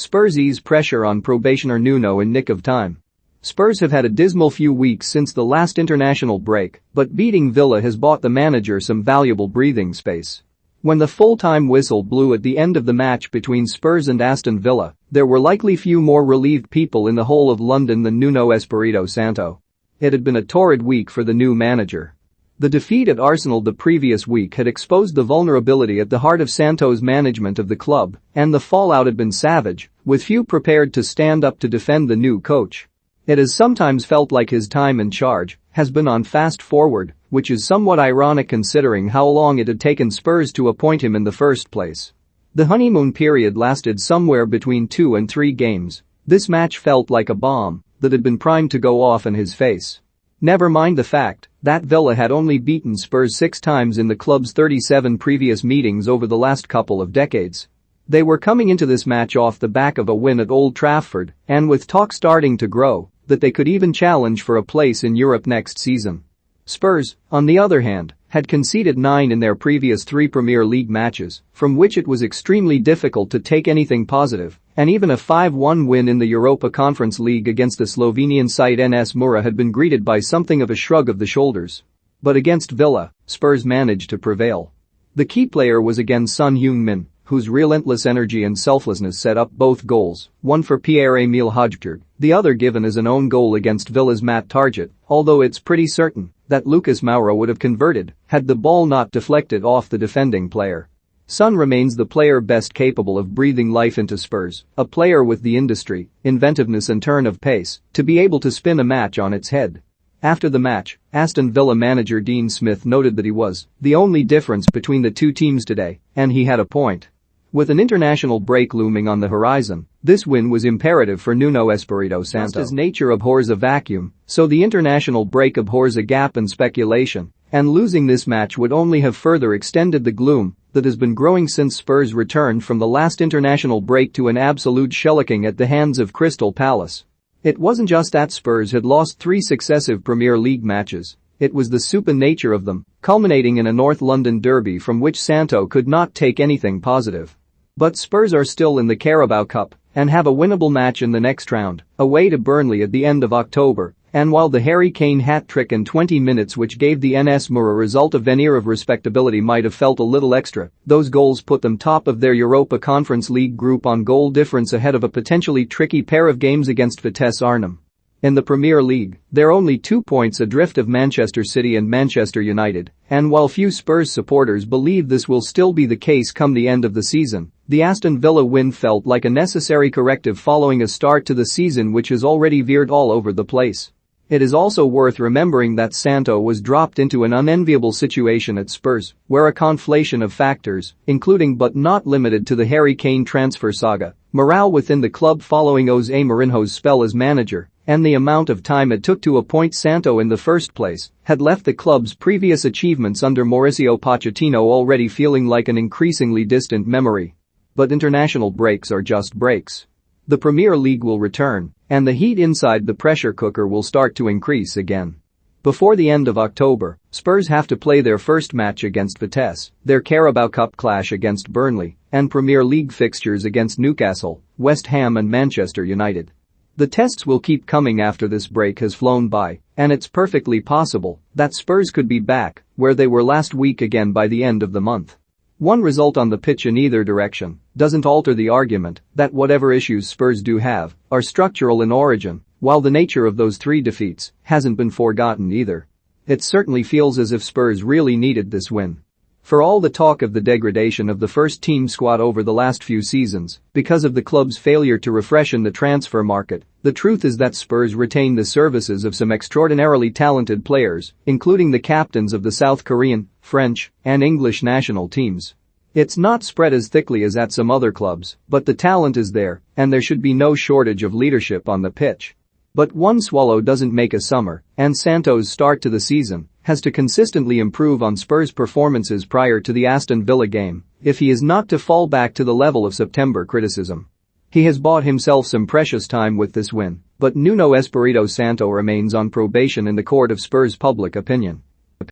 Spurs ease pressure on probationer Nuno in nick of time. Spurs have had a dismal few weeks since the last international break, but beating Villa has bought the manager some valuable breathing space. When the full-time whistle blew at the end of the match between Spurs and Aston Villa, there were likely few more relieved people in the whole of London than Nuno Espirito Santo. It had been a torrid week for the new manager. The defeat at Arsenal the previous week had exposed the vulnerability at the heart of Santo's management of the club, and the fallout had been savage, with few prepared to stand up to defend the new coach. It has sometimes felt like his time in charge has been on fast forward, which is somewhat ironic considering how long it had taken Spurs to appoint him in the first place. The honeymoon period lasted somewhere between 2 and 3 games. This match felt like a bomb that had been primed to go off in his face. Never mind the fact that Villa had only beaten Spurs 6 times in the club's 37 previous meetings over the last couple of decades. They were coming into this match off the back of a win at Old Trafford, and with talk starting to grow that they could even challenge for a place in Europe next season. Spurs, on the other hand, had conceded 9 in their previous 3 Premier League matches, from which it was extremely difficult to take anything positive, and even a 5-1 win in the Europa Conference League against the Slovenian side NS Mura had been greeted by something of a shrug of the shoulders. But against Villa, Spurs managed to prevail. The key player was again Son Heung-min, whose relentless energy and selflessness set up both goals, one for Pierre-Emile Højbjerg, the other given as an own goal against Villa's Matt Targett, although it's pretty certain that Lucas Moura would have converted had the ball not deflected off the defending player. Son remains the player best capable of breathing life into Spurs, a player with the industry, inventiveness and turn of pace to be able to spin a match on its head. After the match, Aston Villa manager Dean Smith noted that he was the only difference between the two teams today, and he had a point. With an international break looming on the horizon, this win was imperative for Nuno Espirito Santo. Just as nature abhors a vacuum, so the international break abhors a gap and speculation, and losing this match would only have further extended the gloom that has been growing since Spurs returned from the last international break to an absolute shellacking at the hands of Crystal Palace. It wasn't just that Spurs had lost 3 successive Premier League matches. It was the supine nature of them, culminating in a North London derby from which Santo could not take anything positive. But Spurs are still in the Carabao Cup and have a winnable match in the next round, away to Burnley at the end of October, and while the Harry Kane hat-trick in 20 minutes which gave the NS Mura result a veneer of respectability might have felt a little extra, those goals put them top of their Europa Conference League group on goal difference ahead of a potentially tricky pair of games against Vitesse Arnhem. In the Premier League, they're only 2 points adrift of Manchester City and Manchester United, and while few Spurs supporters believe this will still be the case come the end of the season, the Aston Villa win felt like a necessary corrective following a start to the season which has already veered all over the place. It is also worth remembering that Santo was dropped into an unenviable situation at Spurs, where a conflation of factors, including but not limited to the Harry Kane transfer saga, morale within the club following Jose Mourinho's spell as manager, and the amount of time it took to appoint Santo in the first place, had left the club's previous achievements under Mauricio Pochettino already feeling like an increasingly distant memory. But international breaks are just breaks. The Premier League will return, and the heat inside the pressure cooker will start to increase again. Before the end of October, Spurs have to play their first match against Vitesse, their Carabao Cup clash against Burnley, and Premier League fixtures against Newcastle, West Ham and Manchester United. The tests will keep coming after this break has flown by, and it's perfectly possible that Spurs could be back where they were last week again by the end of the month. One result on the pitch in either direction doesn't alter the argument that whatever issues Spurs do have are structural in origin, while the nature of those 3 defeats hasn't been forgotten either. It certainly feels as if Spurs really needed this win. For all the talk of the degradation of the first-team squad over the last few seasons, because of the club's failure to refreshen the transfer market, the truth is that Spurs retain the services of some extraordinarily talented players, including the captains of the South Korean, French, and English national teams. It's not spread as thickly as at some other clubs, but the talent is there, and there should be no shortage of leadership on the pitch. But one swallow doesn't make a summer, and Santo's start to the season has to consistently improve on Spurs' performances prior to the Aston Villa game if he is not to fall back to the level of September criticism. He has bought himself some precious time with this win, but Nuno Espirito Santo remains on probation in the court of Spurs' public opinion.